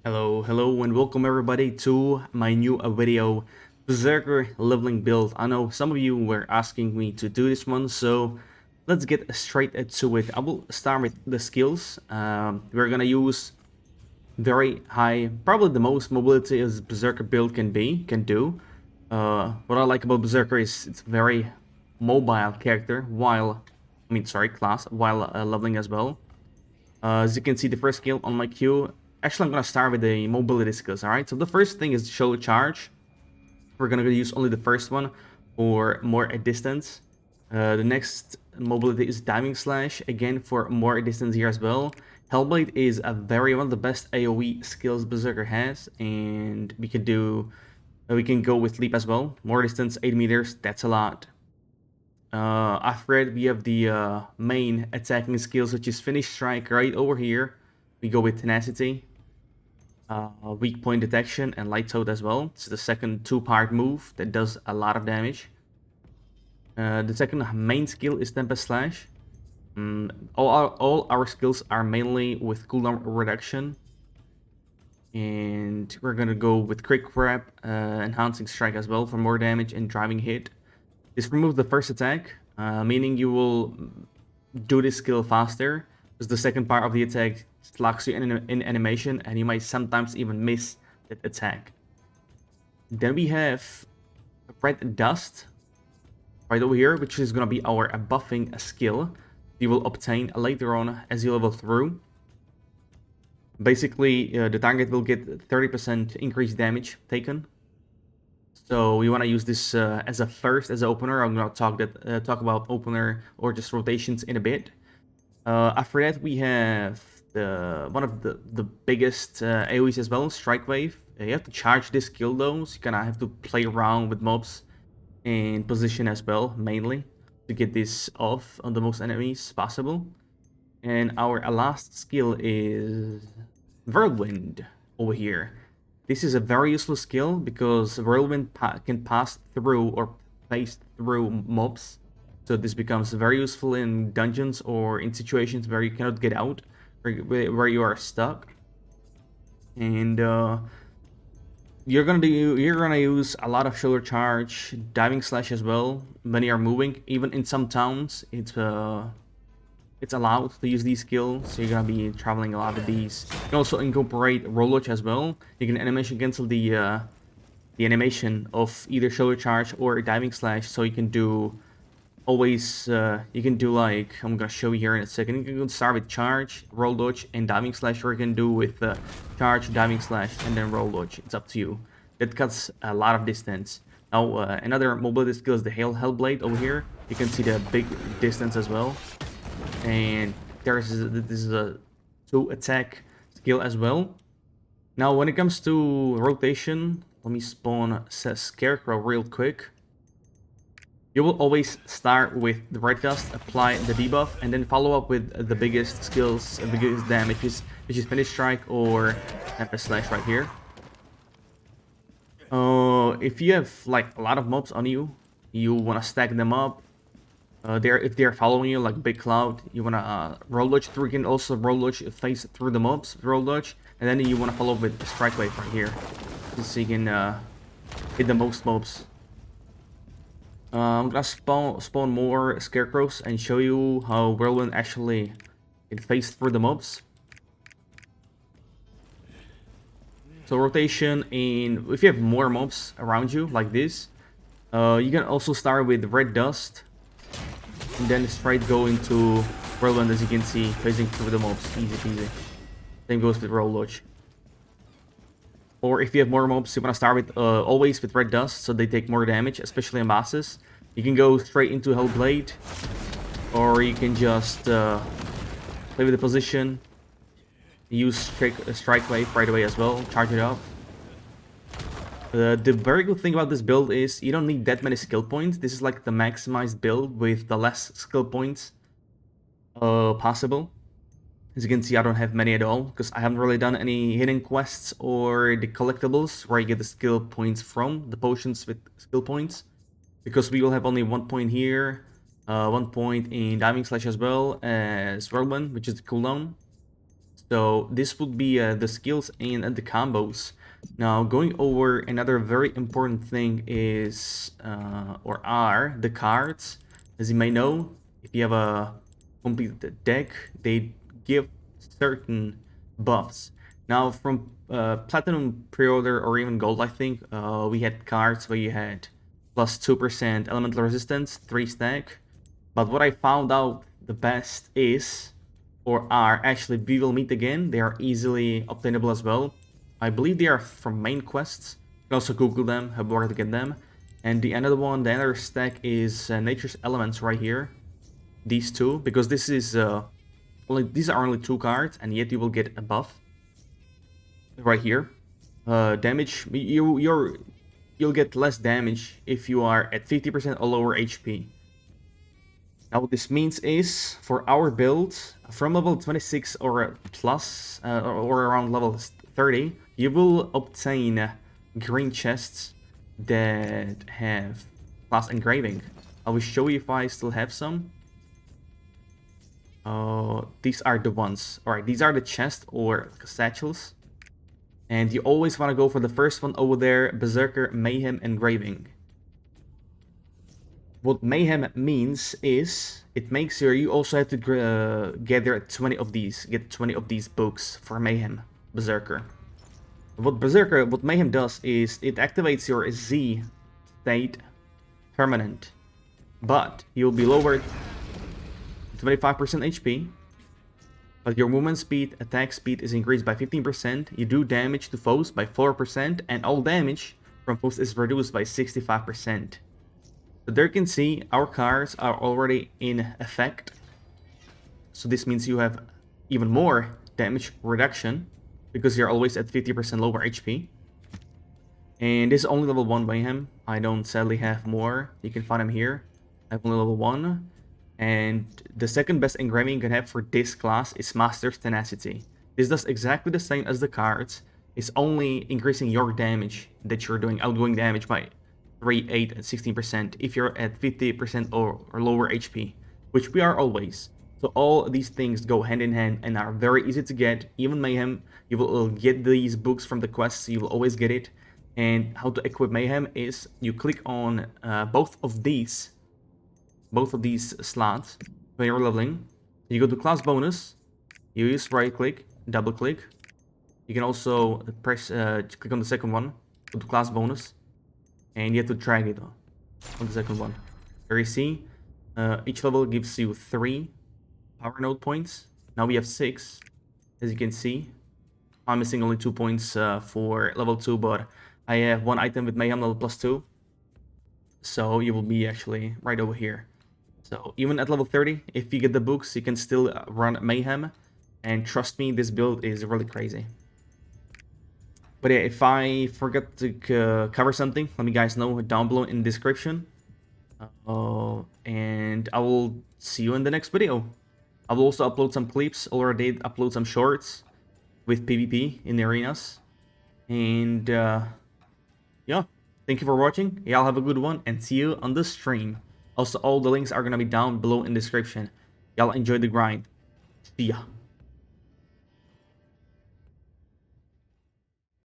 Hello, and welcome everybody to my new video, Berserker leveling build. I know some of you were asking me to do this one, so let's get straight to it. I will start with the skills. We're gonna use very high, probably the most mobility as Berserker build can do. What I like about Berserker is it's very mobile character, class, while leveling as well. As you can see, the first skill on my queue. Actually, I'm gonna start with the mobility skills. All right. So the first thing is show charge. We're gonna use only the first one for more distance. The next mobility is diving slash, again for more distance here as well. Hellblade is one of the best AoE skills Berserker has, and we can go with leap as well. More distance, 8 meters. That's a lot. After that, we have the main attacking skills, which is Finish Strike right over here. We go with Tenacity, Weak Point Detection, and Light Toad as well. It's the second two-part move that does a lot of damage. The second main skill is Tempest Slash. All our skills are mainly with cooldown reduction. And we're gonna go with Quick Grab, Enhancing Strike as well for more damage and driving hit. This removes the first attack, meaning you will do this skill faster, because the second part of the attack locks you in animation, and you might sometimes even miss that attack. Then we have Red Dust, right over here, which is going to be our buffing skill you will obtain later on as you level through. Basically, the target will get 30% increased damage taken. So we want to use this as an opener. I'm going to talk about opener or just rotations in a bit. After that, we have one of the biggest AoEs as well, Strike Wave. You have to charge this skill though, so you kind of have to play around with mobs and position as well, mainly, to get this off on the most enemies possible. And our last skill is Whirlwind over here. This is a very useful skill because Whirlwind can pass through or pace through mobs. So this becomes very useful in dungeons or in situations where you cannot get out, where you are stuck. And you're gonna use a lot of shoulder charge, diving slash as well when you are moving. Even in some towns, it's allowed to use these skills, so you're gonna be traveling a lot with these. You can also incorporate roll dodge as well. You can animation cancel the animation of either shoulder charge or diving slash, so you can do you can do, like I'm gonna show you here in a second. You can start with charge, roll dodge, and diving slash, or you can do with charge, diving slash, and then roll dodge. It's up to you. That cuts a lot of distance. Now another mobility skill is the Hellblade over here. You can see the big distance as well. And this is a 2 attack skill as well. Now when it comes to rotation, let me spawn a Scarecrow real quick. You will always start with the Red Dust, apply the debuff, and then follow up with the biggest skills, the biggest damage, which is Finish Strike or Tempest Slash right here. If you have like a lot of mobs on you, you want to stack them up. If they're following you like Big Cloud, you wanna roll dodge through. You can also roll dodge face through the mobs, roll dodge, and then you wanna follow with Strike Wave right here, so you can hit the most mobs. I'm gonna spawn more Scarecrows and show you how Whirlwind actually can face through the mobs. So rotation, and if you have more mobs around you like this, you can also start with Red Dust. And then straight go into Whirlwind, as you can see, phasing through the mobs, easy peasy. Same goes with roll dodge. Or if you have more mobs, you want to start with always with Red Dust, so they take more damage, especially on bosses. You can go straight into Hellblade, or you can just play with the position, use Strike Wave right away as well, charge it up. The very good thing about this build is you don't need that many skill points. This is like the maximized build with the less skill points possible. As you can see, I don't have many at all because I haven't really done any hidden quests or the collectibles where you get the skill points from, the potions with skill points. Because we will have only 1 point here, 1 point in diving slash as well as Whirlwind, which is the cooldown. So this would be the skills and the combos. Now going over another very important thing is or are the cards. As you may know, if you have a complete deck, they give certain buffs. Now from Platinum Pre-Order or even Gold, I think, we had cards where you had plus 2% elemental resistance, 3 stack. But what I found out the best is, or are, actually we will meet again. They are easily obtainable as well. I believe they are from main quests. You can also Google them, have where to get them. And the other one, the other stack is Nature's Elements right here. These two, because this is these are only 2 cards, and yet you will get a buff right here. Damage, you'll get less damage if you are at 50% or lower HP. Now what this means is, for our build, from level 26 or plus, or around level 30, you will obtain green chests that have class engraving. I will show you if I still have some. These are the ones. Alright, these are the chests or satchels. And you always want to go for the first one over there, Berserker Mayhem Engraving. What Mayhem means is, it makes you also have to gather 20 of these, get 20 of these books for Mayhem Berserker. What Mayhem does is, it activates your Z state permanent, but you'll be lowered 25% HP, but your movement speed, attack speed is increased by 15%, you do damage to foes by 4%, and all damage from foes is reduced by 65%. So there you can see our cards are already in effect. So this means you have even more damage reduction because you're always at 50% lower HP. And this is only level 1 Mayhem. I don't sadly have more. You can find them here. I have only level 1. And the second best engraving you can have for this class is Master's Tenacity. This does exactly the same as the cards. It's only increasing your damage that you're doing, outgoing damage by 3, 8, and 16% if you're at 50% or lower HP, which we are always. So all these things go hand in hand and are very easy to get. Even Mayhem, you will get these books from the quests, you will always get it. And how to equip Mayhem is you click on both of these slots when you're leveling. You go to class bonus, you use right click, double click. You can also press click on the second one, go to class bonus, and you have to drag it on the second one. There you see, each level gives you 3 power node points. Now we have 6, as you can see. I'm missing only 2 points for level 2, but I have 1 item with Mayhem level +2. So you will be actually right over here. So even at level 30, if you get the books, you can still run Mayhem. And trust me, this build is really crazy. But yeah, if I forgot to cover something, let me guys know down below in the description. And I will see you in the next video. I will also upload some clips, already upload some shorts with PvP in the arenas. And yeah, thank you for watching. Y'all have a good one and see you on the stream. Also, all the links are gonna be down below in the description. Y'all enjoy the grind. See ya.